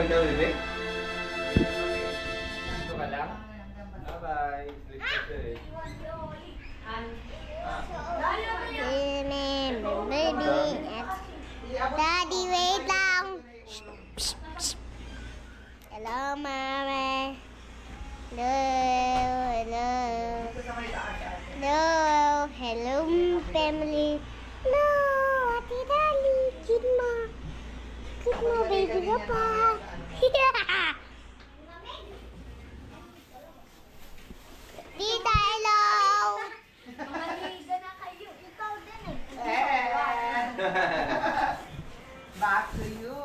lang daw, bebe? Dito ka lang? Bye-bye. Sleep ka siya eh. Daddy, wait lang. Hello, Mama. Hello, hello. Hello, hello, family. Hello, Ate Dali. Cute mo. Cute mo, baby ka pa. Tita, hello. Mamaliga na kayo. Ikaw din eh. Back to you.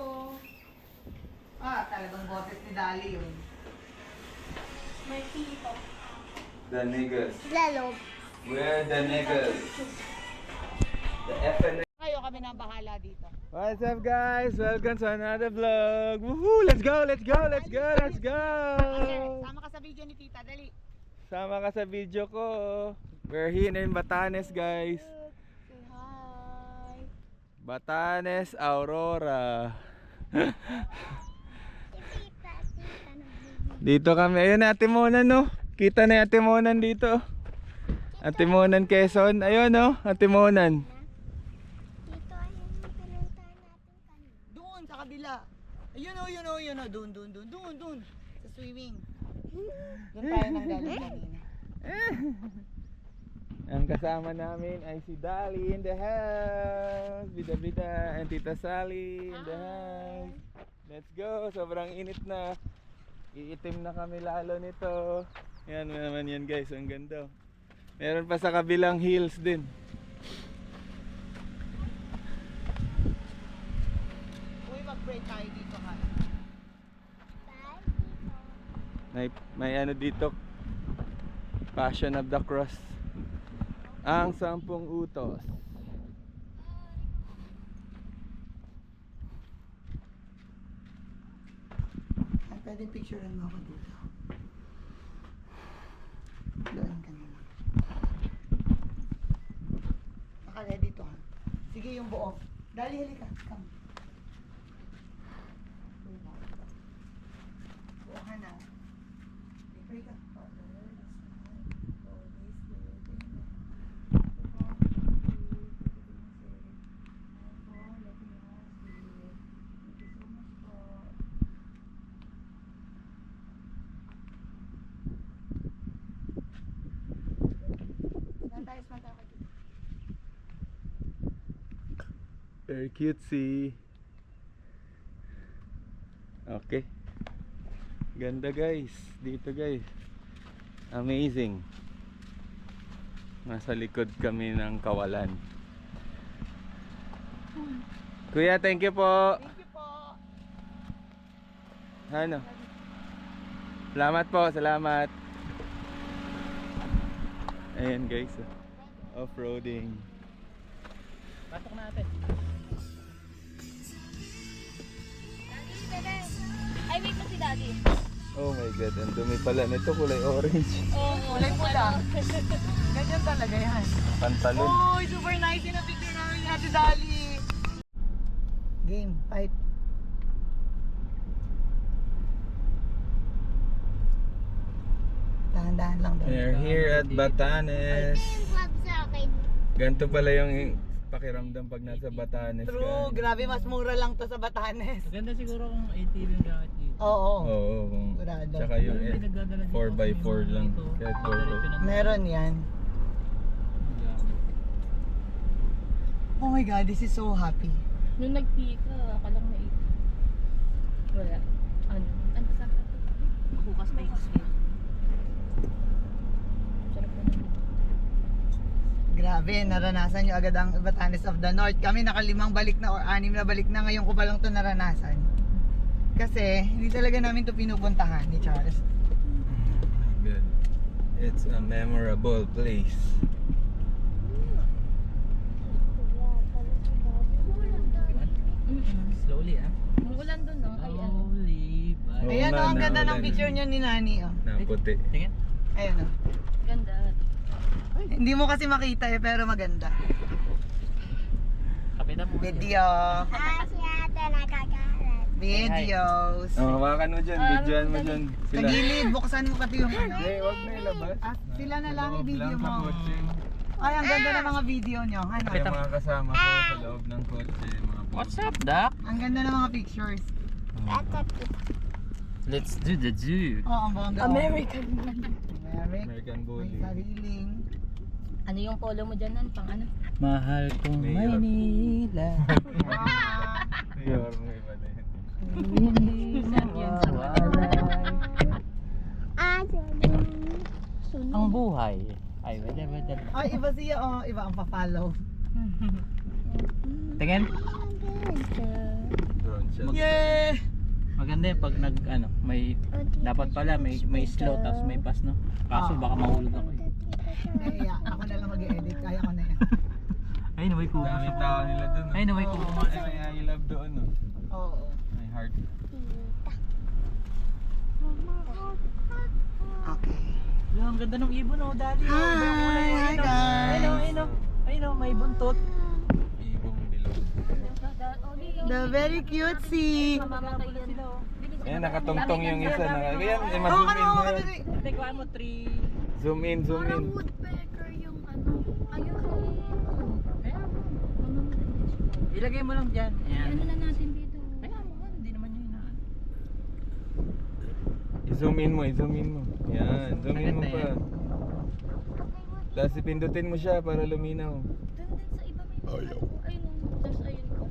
Talagang boses ni Dali yun. May tito. The niggas. Lalo. We're the niggas. The FN. Kayo kami na bahala dito. What's up guys? Welcome to another vlog. Woohoo! Let's go! Let's go! Let's go! Let's go! Sama ka sa video ni Tita, dali. Sama ka sa video ko. We're here in Batanes guys. Say hi. Batanes, Aurora. Dito kami. Ayun na Ate Monan no. Kita na yung Ate Monan dito. Ate Monan Quezon. Ayun no. Ate Monan. Dito ay yung pinuntahan natin kanina. Doon sa kabila. Ayun o. Doon. Sa swimming. Doon tayo nang galing kanina. Ang kasama namin ay si Dali in the house. Bida and Tita Sally in the house. Let's go. Sobrang init na. Iitim na kami lalo nito. Yan naman yan guys. Ang ganda. Meron pa sa kabilang hills din. Uy, mag-pray tayo dito ka. May ano dito. Passion of the Cross. Ang 10 utos. Pwedeng picturean mo ako dito. Doon ka na lang. Naka-ready to ha. Sige yung buo. Dali, halika. Come. Buo ka na. I-pray ka. Very cutesy. Okay. Ganda guys. Dito guys. Amazing. Nasa likod kami ng kawalan. Kuya, thank you po. Thank you po. Ano? Salamat po, salamat. Ayan guys. Off-roading. Pasok natin. Ay, wait mo si Daddy. Oh my god, ang dumi pala nito, kulay orange. Kulay pula. Ganyan talaga yan. Pantalon. Uy, super nice yung picture namin ni Ate Dali. Game, fight. Dahan-dahan lang daw. We're here at Batanes. Yung club sa akin. Ganito pala yung pakiramdam pag nasa Batanes ka. True, grabe, mas mura lang to sa Batanes. Maganda siguro kung ATV yung gamit dito. Oo. Oo, Sigurado. tsaka yung 4x4 lang. Kahit 4x4. Meron yan. Oh my god, this is so happy. Nung nag-pika, akalang na ito. Wala. Ano? Ano sa akin? Bukas pa yung skin. Sarap na naman. Grabe, naranasan nyo agad ang Batanes of the North. Kami nakalimang balik na or 6 na balik na, ngayon ko pa lang to naranasan. Kasi hindi talaga namin to pinupuntahan ni Charles. Good. It's a memorable place. Slowly ah. Umuulan dun, no? Ay, ano? Slowly. Oo Ayan nga, o, ang ganda ng naulan picture eh. niya ni Nani oh. Naputi. Tingin. Ayan o. Ganda. Hindi mo kasi makita eh, pero maganda. Kapitan mo. Video. Ah, si ate nakakalat. Videos. Oh, hawakan mo dyan, videoan mo dyan. Sila. Tagilid, buksan mo pati yung ano. Eh, wag na ilabas. Ah, sila na lang Loob i-video lang sa mo. kotse. Ay, ang ganda ng mga video nyo. Ano? Kaya mga kasama ko sa loob ng kotse. Mga What's up, Doc? Ang ganda ng mga pictures. Let's do the zoo. Oh, ang bongga. American. American May bully. sariling. Ano yung polo mo dyan, Nan? Pang ano? Mahal kong Mayor. Maynila. Ah, Mayor, may iba na yun. Hindi Sad yun sa Ang buhay. Ay, wala. Ay, iba siya. Oh, iba ang pa-follow. Tingin. Drone shot. Yeah! Maganda yung pag may dapat pala may slow tapos may pass, no? Kaso baka mahulog ako. Kaya ako na lang mag-edit. Kaya ko na yan. Ay, naway ko. Daming tao nila dun. Ay, naway ko. Ay, I love doon, no? Oo. My heart. Okay. Ang ganda ng ibon, oh, Daddy. Hi guys! Ayun, may buntot. Ibong bilog. The very cutesy! Mamamatay yan. Ayan, nakatungtong yung isa. Ayan, Oo, ma-zoom ano in mo ako yan. kasi. Tekuan mo 3. Zoom in, zoom in. woodpecker yung ano. Ayun. Ilagay mo lang dyan. Ayan. Ano na natin dito? Kaya mo, hindi naman yun na. I-zoom in mo, i-zoom in mo. Yan, zoom in mo Sagad na pa. yan. Tapos ipindutin mo siya para luminaw. Doon din sa iba may ayun. Tapos ayun ko.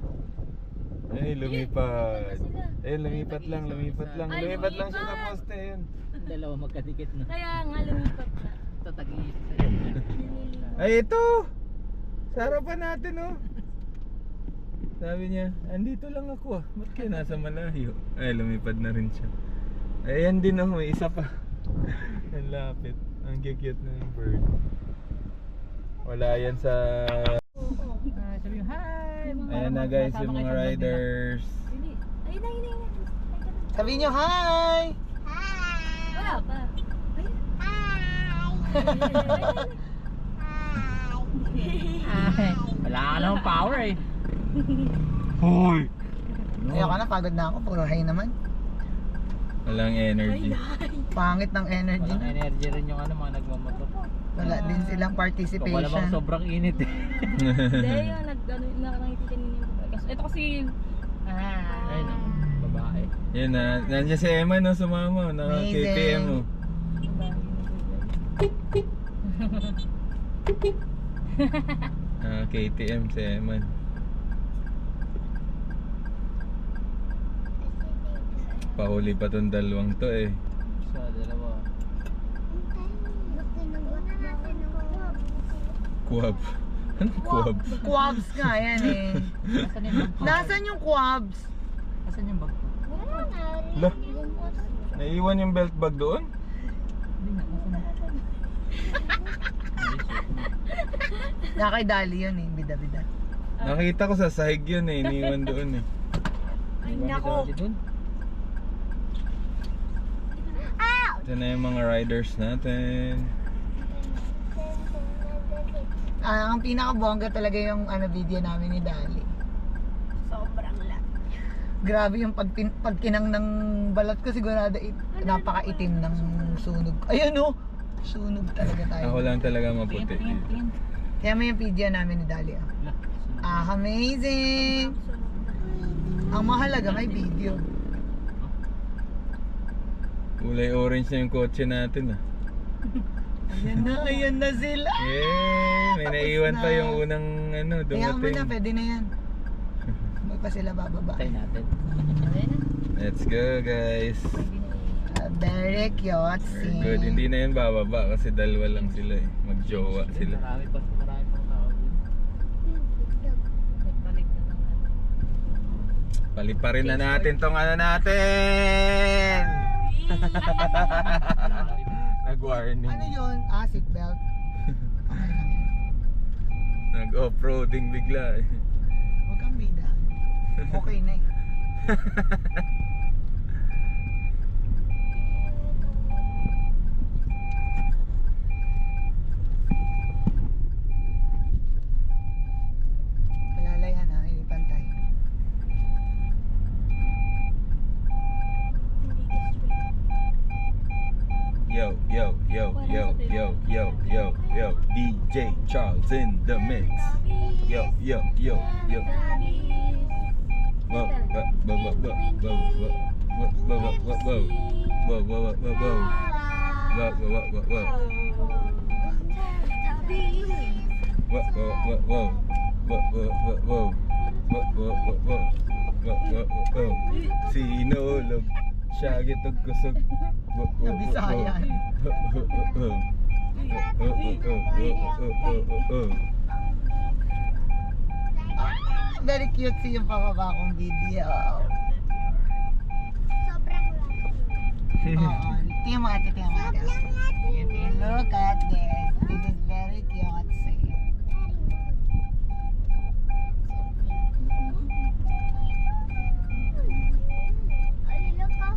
Ay, lumipat. Sila. Ayun, lumipat lang, lumipat lang. Ay, Lumipat lang siya sa lumipat. poste, ayun. Ang dalawa magkadikit na. Kaya nga lumipat na. Ito, tag-iit. Ay, ito! Sa harapan natin, oh. Sabi niya, andito lang ako ah. Ba't kayo nasa malayo? Ay, lumipad na rin siya. Ayan din oh, may isa pa. Ang lapit. Ang cute na yung bird. Wala yan sa... Sabi mo, hi! Ayan na guys, yung mga riders. Hindi. Ayun na, ayun na, ayun na. Sabi nyo, hi! Wala pa. Wala ka namang power eh. Hoy! Ayoko na, pagod na ako. Puro hay naman. Walang energy. Pangit ng energy. Walang energy rin yung mga nagmamotor. Wala din silang Kung wala bang participation. sobrang init eh. Hindi, yung nakangiti kanina yung babae. Ito kasi Ayun ang babae. Yun na, nandiyan si Emma no, sumama. Naka Amazing. KTM mo. KTM si Emma. Pahuli pa tong dalawang to eh. Sa dalawa. Kuwab. Anong kuwab? Quabs nga yan eh. Nasaan yung bag ko? Nasaan yung quabs? Nasaan yung bag ko? Lah, naiwan yung belt bag doon? Hindi nga, nasaan na? Nakaidali yun eh, bida-bida. Nakita ko sa sahig yun eh, iniwan doon eh. Ay, nako. Ito na yung mga riders natin. Ang pinakabongga talaga yung video namin ni Dali. Sobrang lat. Grabe yung pagkinang ng balat ko, sigurado napakaitim ng sunog. Ayun oh! Sunog talaga tayo. Ako lang talaga maputi. Kaya may yung video namin ni Dali. Amazing! Ang mahalaga may video. Kulay orange na yung kotse natin ah. Ayan na sila! Yay! May naiwan pa yung unang ano, Kaya mo na, dumating. pwede na yan. May pa sila bababa. Tayo natin. Let's go guys. Very cute. Very good. Hindi na yan bababa kasi dalawa lang sila eh. Magjowa sila. Marami pang tao dun. nagbalik na ng ano. Paliparin na natin tong ano natin! Nag-warning. Ano yun? Seatbelt. Okay lang yan. Nag-off-roading bigla eh. Huwag kang bida. Okay na eh. Malalayan ha, hindi pantay. DJ Charles in the mix. Yo, yo, yo, yo. Whoa, whoa, whoa, whoa, whoa, whoa, whoa, whoa, whoa, whoa, whoa, whoa, whoa, whoa, whoa. Whoa, whoa, whoa, whoa, whoa. Whoa, whoa, whoa, whoa. Whoa, whoa, whoa, whoa. Whoa, whoa, whoa, whoa. Whoa, whoa, whoa, whoa. Sinulog siya gitog kusog. Whoa, whoa, whoa, whoa. Nabisayan. Whoa, whoa, whoa, whoa. Whoa, whoa, whoa, whoa, whoa, whoa, whoa. Very cute yung pababa kong video. Sobrang laki. Oo. Tingnan mo ate, tingnan mo ate. Sobrang laki. Look at this. This is very cute. See? Ay, look oh.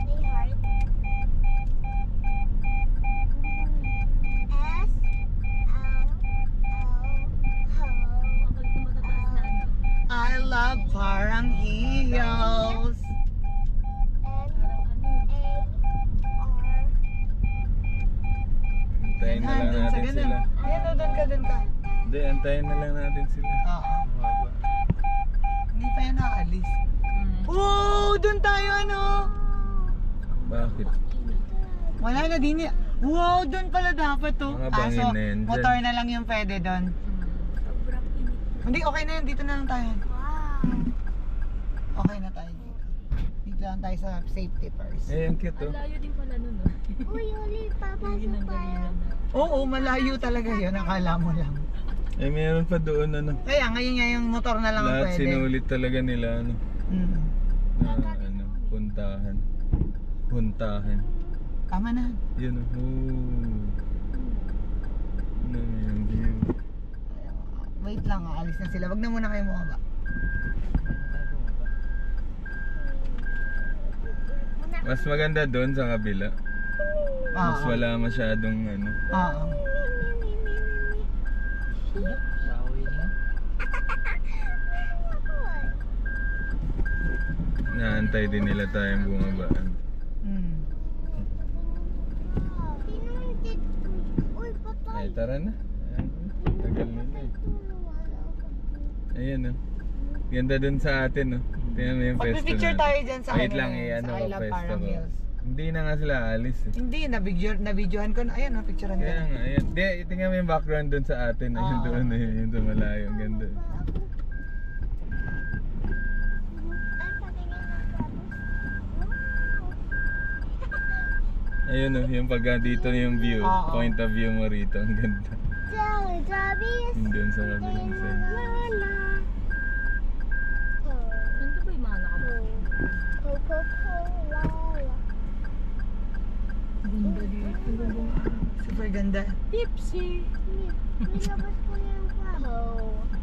May heart. S, Ang kulit na matataas na ano. I love parang heels. Parang ano yun. Antayin na lang Doon sa natin ganun. sila. Ayan o, doon ka, doon ka. Hindi, antayin na lang natin sila. Oo. Hindi pa yan nakaalis. Wow! Doon tayo ano? Bakit? Wala na din yan. Wow! Doon pala dapat to. Mga bangin na yan dyan. Motor na lang yung pwede doon. Sobrang init. Hindi, okay na yan. Dito na lang tayo. Wow. Okay na tayo dito. Dito lang tayo sa safety first. Eh, ang cute Ang oh. layo din pala nun, no? Uy, ulit, Yung papasok ginanggalingan tayo. na. Oo, malayo talaga yun. Akala mo lang. Eh, meron pa doon ano. Kaya ngayon nga yung motor na lang ang Lahat pwede. sinulit talaga nila ano. Mm. Na ano, puntahan. Puntahan. Tama na. Yun oh. Ano yung view. Wait lang, aalis na sila. Wag na muna kayo bumaba. Mas maganda doon sa kabila. Mas Oo. wala masyadong ano. Oo. Showering. Naantay din nila tayong bumabaan. Mm. Uy, patay. Ay, tara na. Ayan, tagal nila eh. Ayan oh. Ganda dun sa atin oh. Tingnan mo yung pwesto Pag-picture natin. tayo dyan sa Wait ano, lang eh, ano sa ko I Love pwesto Parang ko. Hills. Hindi na nga sila aalis eh. Hindi, na-videohan ko na. Ayan, na-picturean ko Kaya na. nga, ayan. Di, tingnan mo yung background dun sa atin. Ayun Oo. doon eh, yun sa malayo. Ang ganda. Ay, patingin ng grabe. Ayun oh, yung pag dito yung view. Oo. Point of view mo rito. Ang ganda. Ciao, Travis. Yung doon sa kabilang side. Nandun ba yung mga nakabot? Coca-Cola. Ganda dito. Super ganda. Tipsy. Nilabas ko na yung kaho.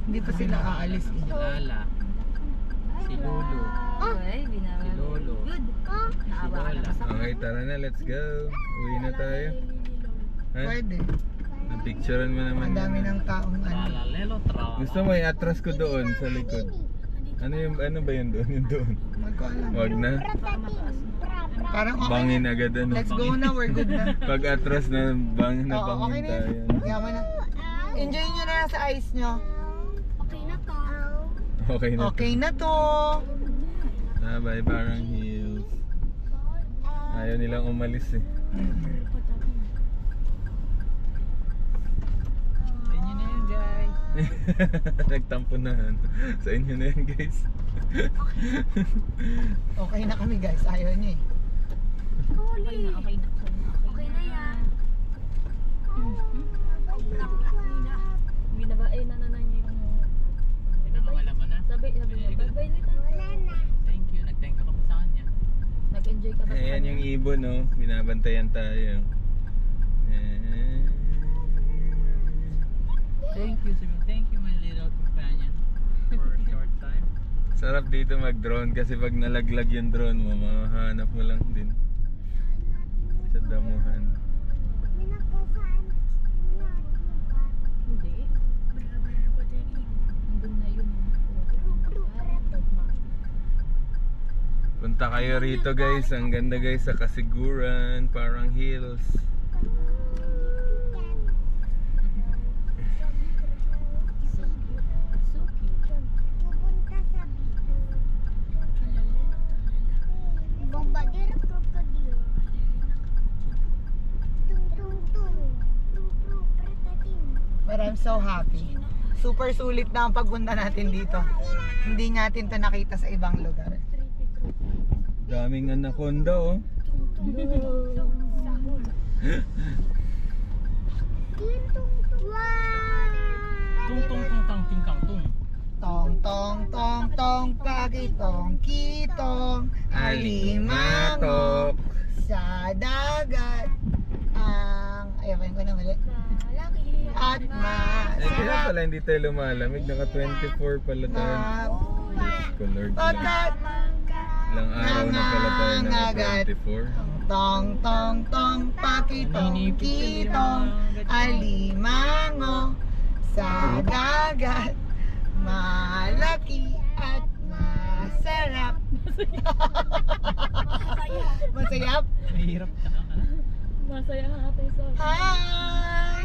Hindi pa sila aalis eh. Si Lala. Si Lolo. Ay, binawa. Si Lolo. Good. Ah, Si Naawa ka na Lola. kasi. Okay, tara na. Let's go. Uwi na tayo. Ha? Pwede. Napicturean mo naman. Ang dami yun. ng taong ano. Lala Lelo Trala. Gusto mo i-atras ko doon sa likod. Ano ba yun doon? Yung doon. Hindi ko alam. Wag na. Baka mataas mo. Parang okay Bangin na. agad ano. Let's go na, we're good na. Pag atras na bangin na Oo, okay bangin na tayo. yun. Yaman na. Enjoy nyo na lang sa ice nyo. okay na to. Okay na. Okay na to. Bye parang heels. Ayaw nilang umalis eh. Sa inyo na yun, guys. Nagtampo na. Sa inyo na yan guys. Okay na kami guys, ayaw nyo eh. Okay na, okay na. Okay na yan. Binabae na niya yung... Pinakawala mo na. Sabi niya, bye-bye later. Wala na. Thank you. Nag-thank ka pa sa kanya. Nag-enjoy ka ba? sa Ayan kanya? yung ibon no. Binabantayan tayo. Ayan. Thank you, Sabi. Thank you, my little companion. For a short time. Sarap dito mag-drone kasi pag nalaglag yung drone mo, mahanap mo lang din. Sa damuhan. Minakasaan. Hindi. Nandun na yun. Punta kayo rito guys. Ang ganda guys sa Kasiguran, Parang Hills. But I'm so happy. Super sulit na ang pagpunta natin dito. Hindi natin to nakita sa ibang lugar. Daming anaconda oh. Tung tung tung tang ting tang tung. Tong tong tong tong pakitong kitong alimango sa dagat ang ayaw ko na mali at Eh kaya masarap pala hindi tayo lumalamig. Naka 24 pala tayo. na Diyos ko Lord. pagkat Ilang araw na pala tayo naka 24. tong tong tong pakitong kitong alimango sa dagat malaki at masarap. Masayap? Mahirap ka na. Masaya nga tayo sa... Hi!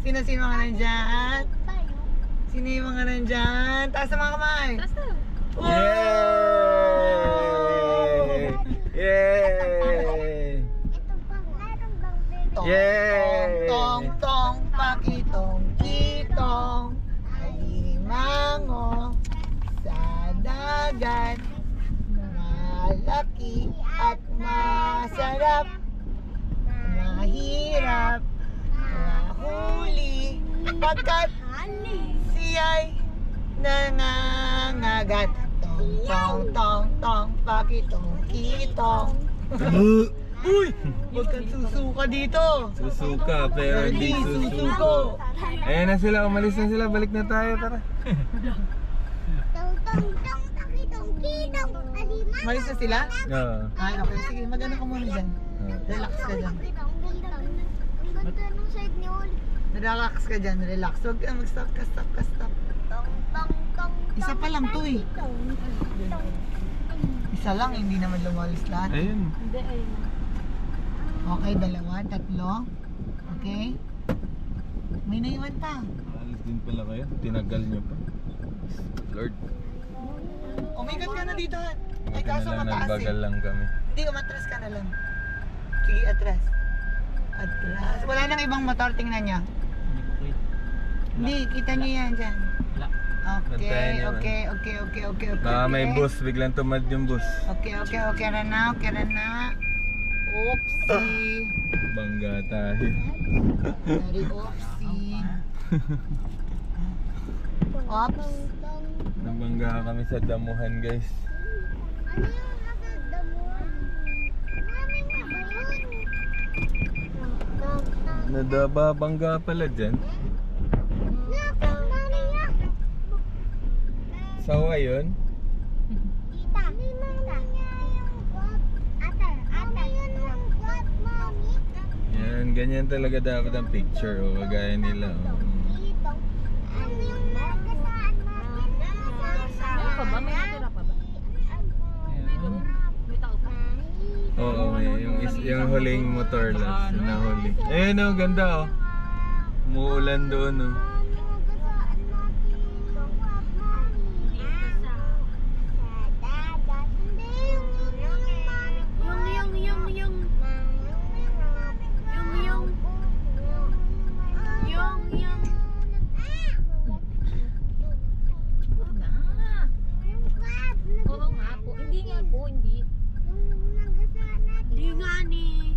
Sino mga nandyan? Sino yung mga nandyan? Taas ang mga kamay! Taas na! Yay! Yay! Tong, Yay! tong, tong, pakitong, kitong, alimango, sa dagat, malaki at masarap, mahirap, mahuli, pagkat siya'y nangangagat. Tong, tong, tong, tong, pakitong, kitong. Uy! Huwag kang susuka dito! Susuka pero hindi susuko. Ayan na sila, umalis na sila. Balik na tayo, tara. Malis na sila? Oo. Ay, okay. Sige, mag-ano ka muna dyan. Relax ka dyan. Relax ka dyan, relax. Huwag ka mag-stop ka, stop ka, stop. Isa pa lang to eh. Isa lang, hindi naman lumalis lahat. Ayun. Hindi, ayun na. Okay, dalawa, tatlo. Okay. May naiwan pa. Alis din pala kayo. Tinagal nyo pa. Lord. Umikat ka na dito, Han. Ay, Buti kaso na lang mataas nagbagal eh. lang kami. Hindi, umatras ka na lang. Sige, atras. Atras. Wala nang ibang motor, tingnan niya. Hindi ko quit. Hindi, kita niyo yan dyan. Wala. Okay, Bantayan niyo, okay, okay, okay, okay, okay. Baka may bus, biglang tumad yung bus. Okay, okay, okay na na, okay na na. Oopsie. Bangga tayo. Very oopsie. Oops. Nabangga kami sa damuhan guys. Nadababangga pala dyan. Sawa yun? Yan, ganyan talaga dapat ang picture o kagaya nila. Oh. Meron pa ba? May natira pa ba? May tao pa? Oo, yung huling motor last na huli. Ayun oh, ganda oh. Umuulan doon oh. Oo nga po. Hindi nga po, hindi. Hindi nga ni.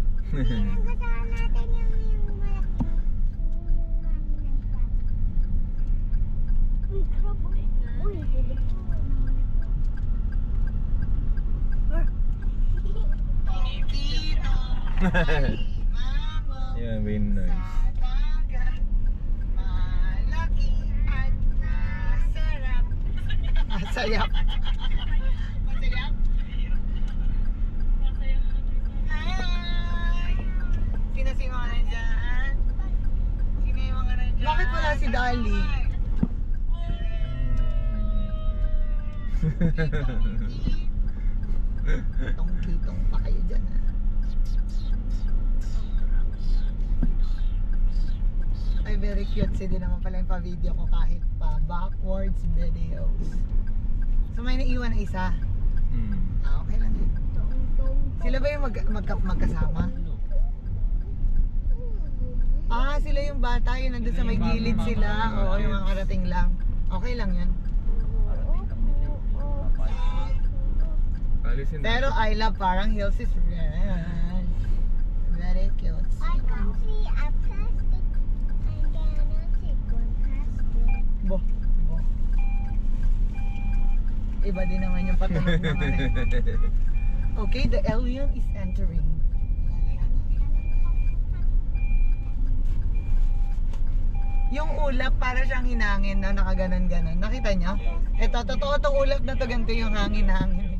Yeah, very nice. Malaki at masarap. Masayap. Masayap? Hi! Sino si mga nandyan? Sino yung mga nandyan? Bakit wala si Dali? Kitong-kitong pa kayo dyan ha. Ay, very cute. Sige naman pala yung pa-video ko kahit pa backwards videos. So may naiwan na isa. Okay lang yun. Sila ba yung magkasama? Ah, sila yung bata, yun nandun sa may gilid sila. Oo, yung mga karating lang. Okay lang yan. Alisin Pero I love Parang Hills is red. Very cute. I can see a plastic. I cannot see one plastic. Bo. Bo. Iba din naman yung patunog naman eh. Okay, the alien is entering. Yung ulap para siyang hinangin na nakaganon-ganon. Nakita niyo? Ito, totoo tong ulap na to, ganito yung hangin-hangin.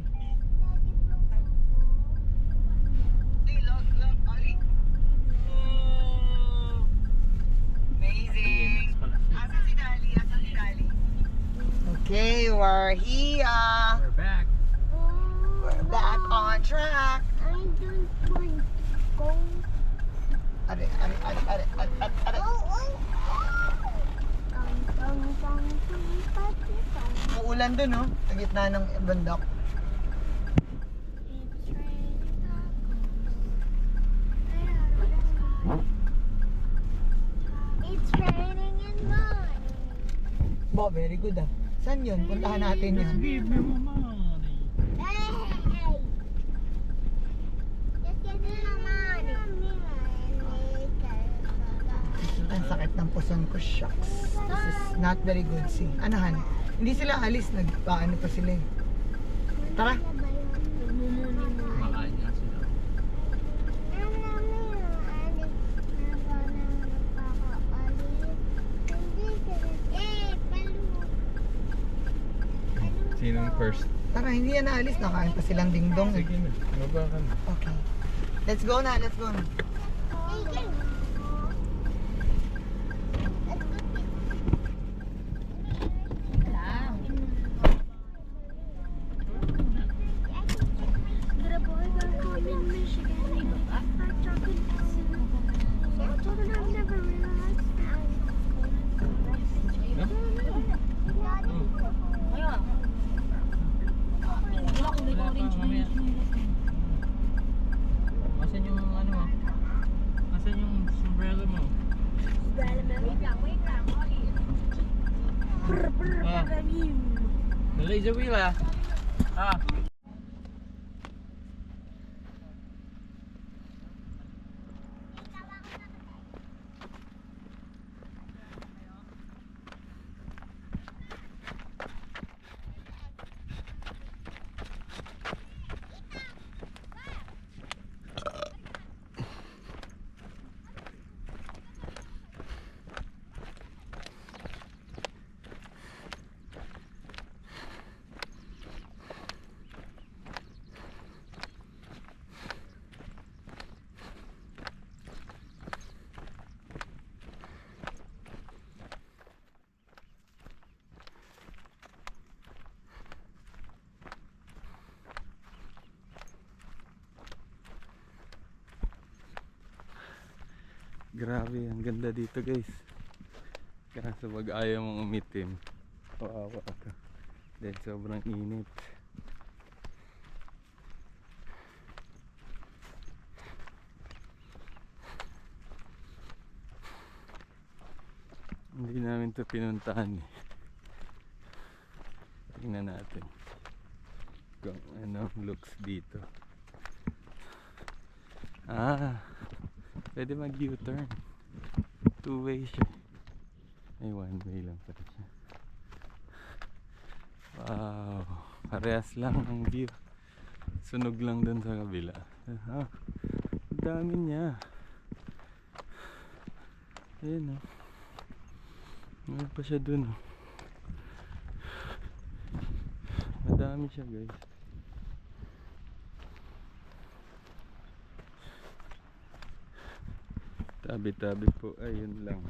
Amazing! Asan si Dali? Asan si Dali? Okay, we're here. We're back. We're back on track. I don't want to go. Are. Uulan dun, no? Sa gitna ng bundok. It's raining in morning. Bo, very good ah. Saan yun? Puntahan natin yun. Give me money. Hey! Just give me the money. Ang sakit ng puson ko, shucks. This is not very good, see. Anahan? Hindi sila alis, nagpaano pa sila eh. Tara. Kumakain nga sila. Sinong first? Tara, hindi yan naalis. Nakain pa silang dingdong eh. Sige na, baba ka na. Okay. Let's go na, let's go na. Asan yung ano mo? Asan yung sombrero mo? Ah. The laser wheel ah. Ah. Grabe, ang ganda dito guys. Kaso pag ayaw mong umitim, kawawa ka. Dahil sobrang init. Hindi namin ito pinuntahan eh. Tingnan natin kung ano looks dito. Ah, pwede mag U-turn. Two-way siya. Ay, one-way lang pala siya. Wow, parehas lang ang view. Sunog lang dun sa kabila. Ah, ang dami niya. Ayun oh. Meron pa siya dun oh. Madami siya guys. Tabi-tabi po, ayun lang.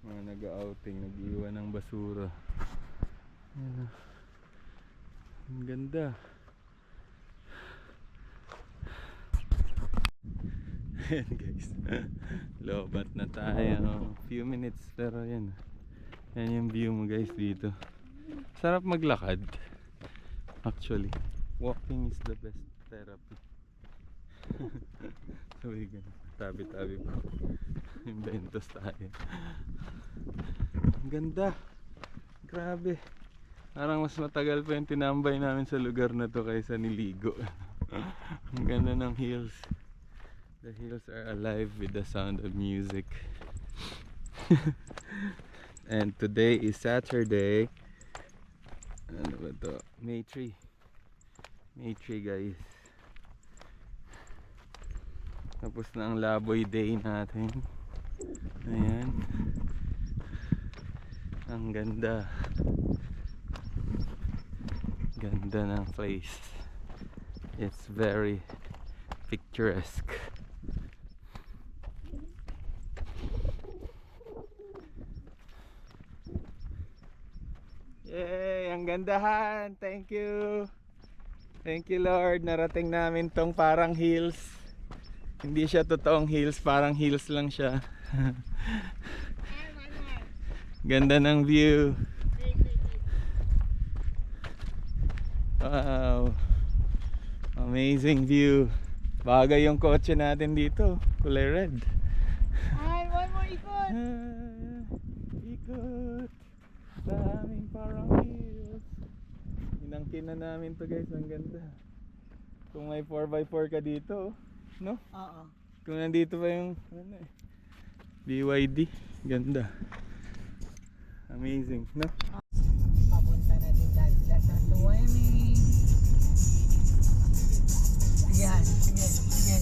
Mga nag-outing, nag-iwan ng basura. Ayun. Ang ganda. Ayan guys. Lobat na tayo. Few minutes pero yan. Yan yung view mo guys dito. Sarap maglakad. Actually, walking is the best therapy. So we gonna tabi-tabi po. Inventos tayo. Ang ganda. Grabe. Parang mas matagal pa yung tinambay namin sa lugar na to kaysa niligo. Ang ganda ng hills. The hills are alive with the sound of music. And today is Saturday. Ano ba to? May 3. May 3 guys. Tapos na ang Laboy Day natin. Ayan. Ang ganda. Ganda ng place. It's very picturesque. Yay! Ang gandahan! Thank you! Thank you Lord! Narating namin tong parang hills. Hindi siya totoong hills, parang hills lang siya. Ganda ng view. Wow. Amazing view. Bagay yung kotse natin dito. Kulay red. Ay, one more ikot! Ikot. Sa aming parang hills. Inangkin na namin to guys. Ang ganda. Kung may 4x4 ka dito, no? Oo. Kung nandito pa yung ano eh, BYD. Ganda. Amazing, no? Papunta na din dahil sila sa swimming. Sige, Han. Sige, sige.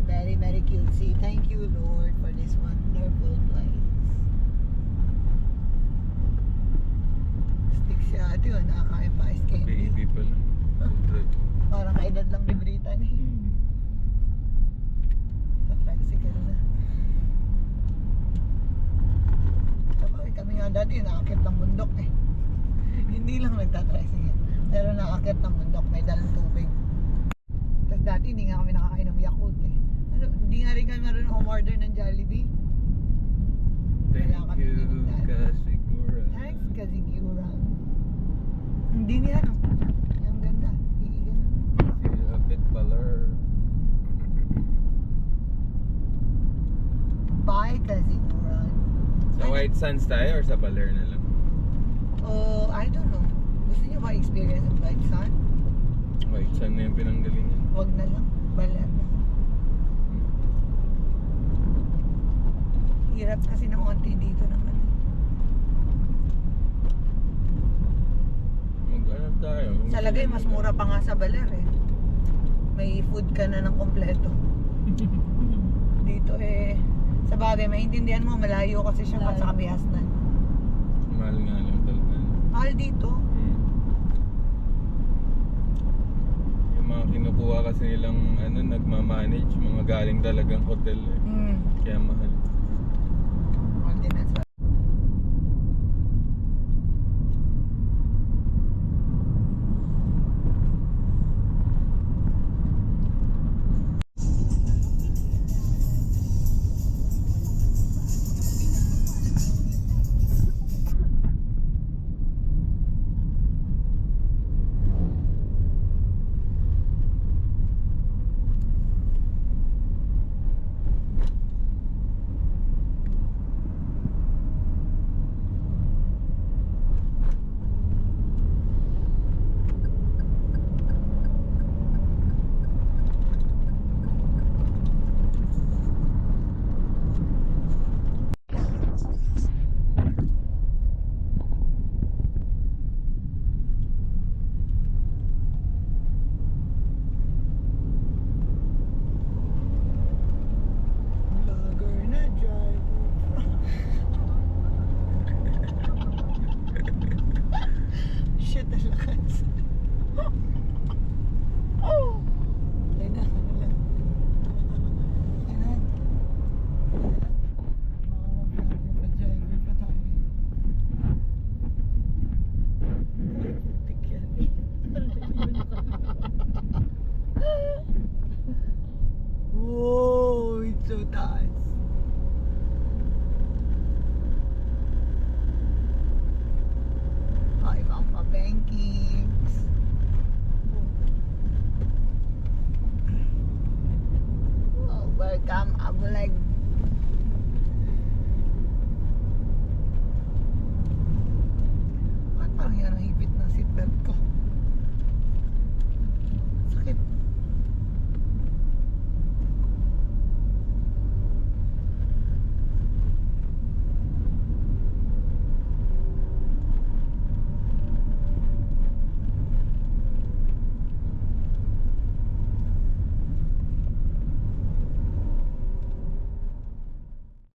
Very, very cutesy. Thank you, Lord, for this wonderful place. Stick si ate, oh, nakakain pa ice candy. Baby pa lang. Parang kaedad lang ni Britan eh. Sa-tricycle na. Sabay, kami nga dati nakakit ng bundok eh. Hindi lang nagta-tricycle. Pero nakakit ng bundok, may dalang tubig. Tapos dati hindi nga kami nakakain ng Yakult eh. Ano, hindi nga rin kami marunong umorder ng Jollibee. Thank Kaya kami you, pinuntahan. Kasigura. Thanks, Kazigura. Hindi niya ano. Ang ganda. Iigan. Feel a bit baller. Bye, Kazigura. Sa White Sands tayo or sa Baler na lang? Oh, I don't know. Gusto niyo ba experience of White Sun? White Sands na yung pinanggalingan. Wag na lang. Baler na. Hirap kasi ng onti dito naman. Mag-ano tayo? Sa lagay, mas mura pa nga sa Baler eh. May food ka na ng kompleto. Dito eh, sa bagay, maintindihan mo, malayo kasi siya pa sa Kabihasnan. Mahal nga lang talaga. Mahal dito. Yung mga kinukuha kasi nilang ano, nagmamanage, mga galing talagang hotel eh. Kaya mahal. Mahal din na sa... like